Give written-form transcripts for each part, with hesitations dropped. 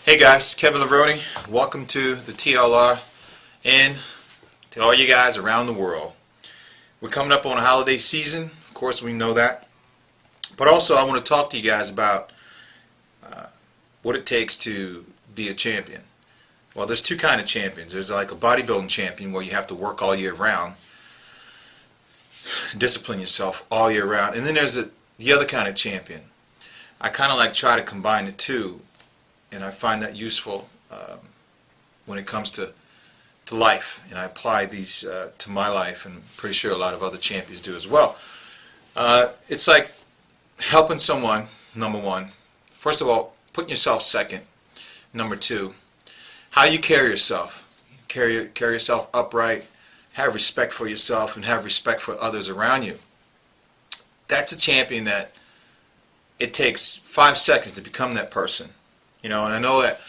Hey guys, Kevin Laveroni. Welcome to the TLR and to all you guys around the world. We're coming up on a holiday season, of course we know that. But also I want to talk to you guys about what it takes to be a champion. Well, there's two kind of champions. There's like a bodybuilding champion where you have to work all year round, discipline yourself all year round. And then there's the other kind of champion. I kind of like try to combine the two, and I find that useful when it comes to life. And I apply these to my life, and I'm pretty sure a lot of other champions do as well. It's like helping someone, number one. First of all, putting yourself second. Number two, how you carry yourself. Carry yourself upright, have respect for yourself, and have respect for others around you. That's a champion that it takes 5 seconds to become that person. You know, and I know that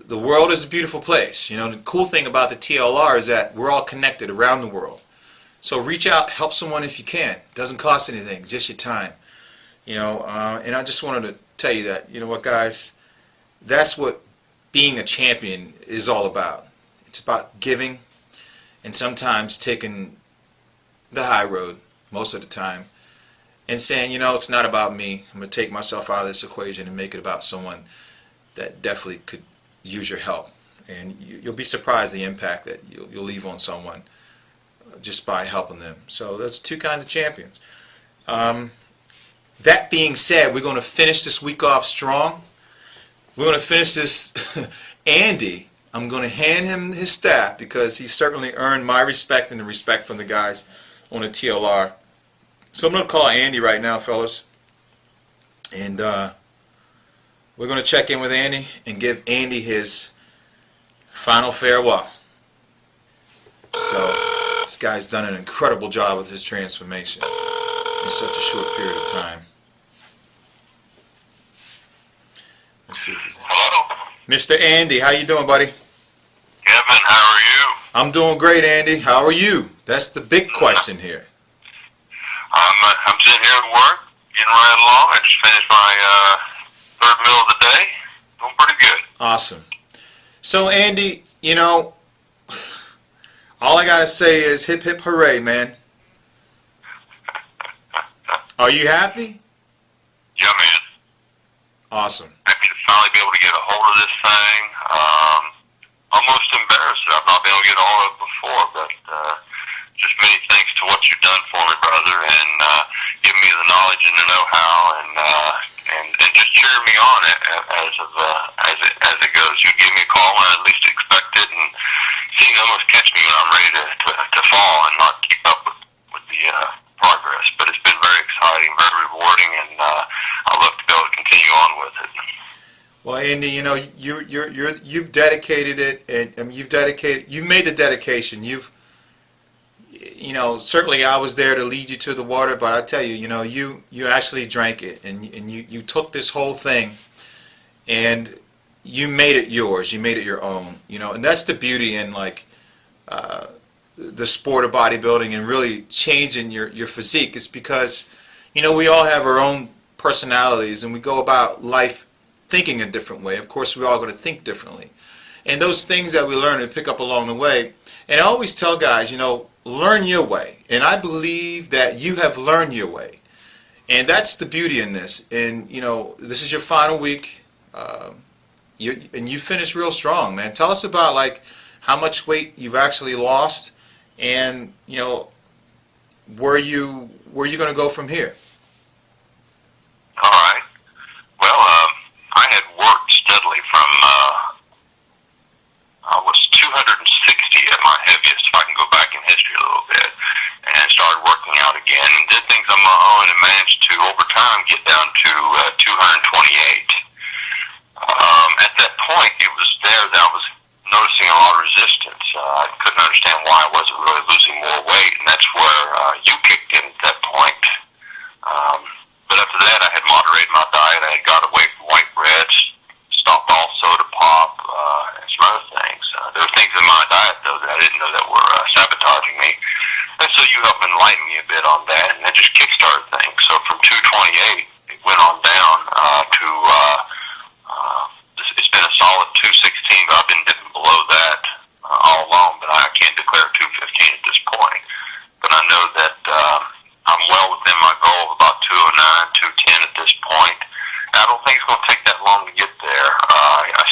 the world is a beautiful place. You know, the cool thing about the TLR is that we're all connected around the world. So reach out, help someone if you can. It doesn't cost anything, just your time. You know, and I just wanted to tell you that, you know what, guys, that's what being a champion is all about. It's about giving and sometimes taking the high road most of the time and saying, you know, it's not about me. I'm going to take myself out of this equation and make it about someone that definitely could use your help. And you'll be surprised the impact that you'll leave on someone just by helping them. So that's two kinds of champions. That being said, we're going to finish this week off strong. We're going to finish this. Andy, I'm going to hand him his staff because he certainly earned my respect and the respect from the guys on the TLR. So I'm going to call Andy right now, fellas. And we're going to check in with Andy and give Andy his final farewell. So this guy's done an incredible job with his transformation in such a short period of time. Let's see if he's in. Hello. Mr. Andy, how you doing, buddy? Kevin, how are you? I'm doing great, Andy. How are you? That's the big question here. I'm sitting here at work, getting right along. I just finished my third meal of the day. Doing pretty good. Awesome. So, Andy, you know, all I gotta say is hip hip hooray, man. Are you happy? Yeah, man. Awesome. Happy to finally be able to get a hold of this thing. Almost embarrassed that I've not been able to get a hold of it before, but just many thanks to what you've done for me, brother, and giving me the knowledge and the know-how, and just cheering me on as it goes. You give me a call when I least expect it, and seems to almost catch me when I'm ready to fall and not keep up with the progress. But it's been very exciting, very rewarding, and I look to be able to continue on with it. Well, Andy, you know, you've dedicated it, and I mean, you've made the dedication. You know, certainly I was there to lead you to the water, but I tell you, you know, you actually drank it, and you took this whole thing, and you made it yours. You made it your own. You know, and that's the beauty in like the sport of bodybuilding and really changing your physique. It's because, you know, we all have our own personalities, and we go about life thinking a different way. Of course, we're all going to think differently. And those things that we learn and pick up along the way. And I always tell guys, you know, learn your way. And I believe that you have learned your way. And that's the beauty in this. And, you know, this is your final week. And you finished real strong, man. Tell us about, like, how much weight you've actually lost. And, you know, where you going to go from here? All right. Well, I had worked steadily from, I was 260 at my heaviest, if I can go back in history a little bit, and started working out again and did things on my own and managed to, over time, get down to 228. At that point, it was there that I was noticing a lot of resistance. I couldn't understand why I wasn't really losing more weight, and that's where you kicked in at that point.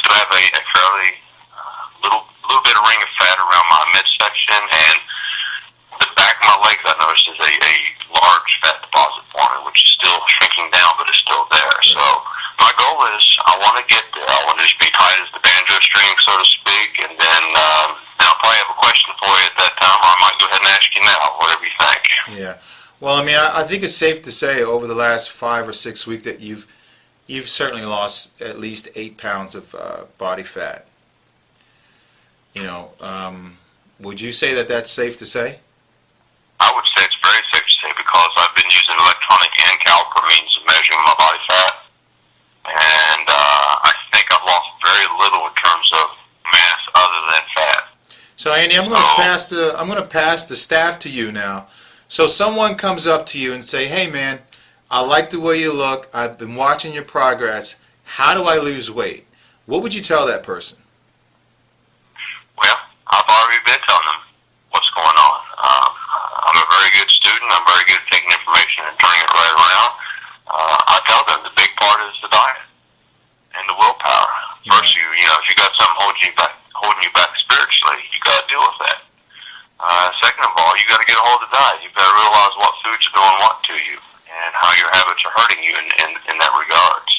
do have a fairly little bit of ring of fat around my midsection, and the back of my legs, I noticed, is a large fat deposit forming, which is still shrinking down, but it's still there. So my goal is I want to get there. I want to just be tight as the banjo string, so to speak, and then I'll probably have a question for you at that time, or I might go ahead and ask you now, whatever you think. Yeah. Well, I mean, I think it's safe to say over the last 5 or 6 weeks that you've certainly lost at least 8 pounds of body fat. You know, would you say that that's safe to say? I would say it's very safe to say, because I've been using electronic and caliper means of measuring my body fat, and I think I've lost very little in terms of mass other than fat. So Andy, I'm going to pass the staff to you now. So someone comes up to you and say, "Hey man, I like the way you look. I've been watching your progress. How do I lose weight?" What would you tell that person? Well, I've already been telling them what's going on. I'm a very good student. I'm very good at taking information and turning it right around. I tell them the big part is the diet and the willpower. First, if you got something holding you back spiritually, you got to deal with that. Second of all, you got to get a hold of the diet. You got to realize what foods are doing what to you and how your habits are hurting you in that regards.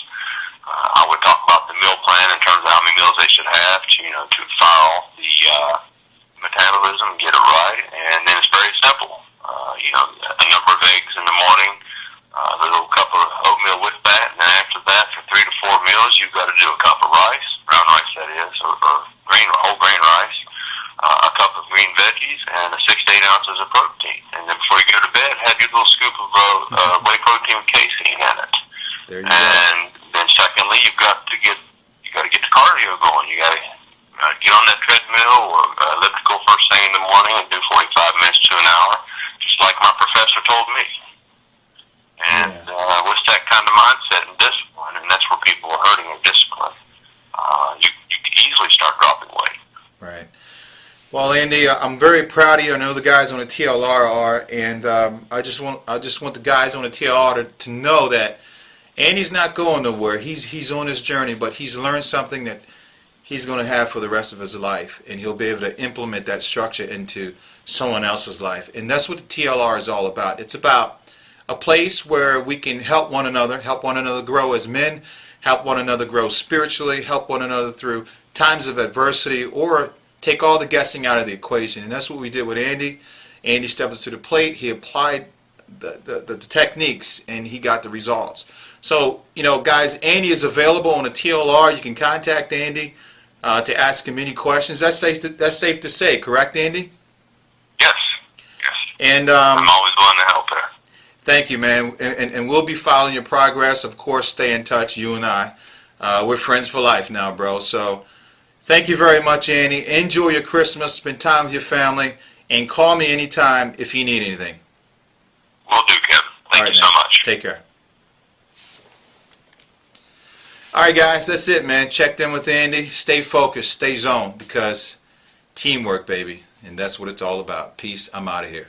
I would talk about the meal plan in terms of how many meals they should have to fire off the metabolism and get it right. And then it's very simple. A number of eggs in the morning, a little cup of oatmeal with that, and then after that, for 3 to 4 meals, you've got to do a cup of rice, brown rice that is, or whole grain rice, a cup of green veggies, and 6 to 8 ounces of protein. And then before you go to bed, have your little scoop of whey protein with casein in it. There you go. And then secondly, you got to get the cardio going. You got to get on that treadmill or elliptical first thing in the morning and do 45 minutes to an hour, just like my professor told me. And with that kind of mindset and discipline, and that's where people are hurting their discipline, you can easily start dropping weight. Right. Well, Andy, I'm very proud of you. I know the guys on the TLR are, and I just want the guys on the TLR to know that Andy's not going nowhere. He's on his journey, but he's learned something that he's going to have for the rest of his life, and he'll be able to implement that structure into someone else's life. And that's what the TLR is all about. It's about a place where we can help one another grow as men, help one another grow spiritually, help one another through times of adversity, or take all the guessing out of the equation. And that's what we did with Andy. Andy stepped up to the plate. He applied the techniques, and he got the results. So, guys, Andy is available on the TLR. You can contact Andy to ask him any questions. That's safe to say, correct, Andy? Yes. And I'm always willing to help there. Thank you, man. And we'll be following your progress. Of course, stay in touch, you and I. We're friends for life now, bro. So thank you very much, Andy. Enjoy your Christmas. Spend time with your family. And call me anytime if you need anything. Will do, Kevin. Thank you so much. Take care. All right, guys, that's it, man. Checked in with Andy. Stay focused, stay zoned, because teamwork, baby. And that's what it's all about. Peace. I'm out of here.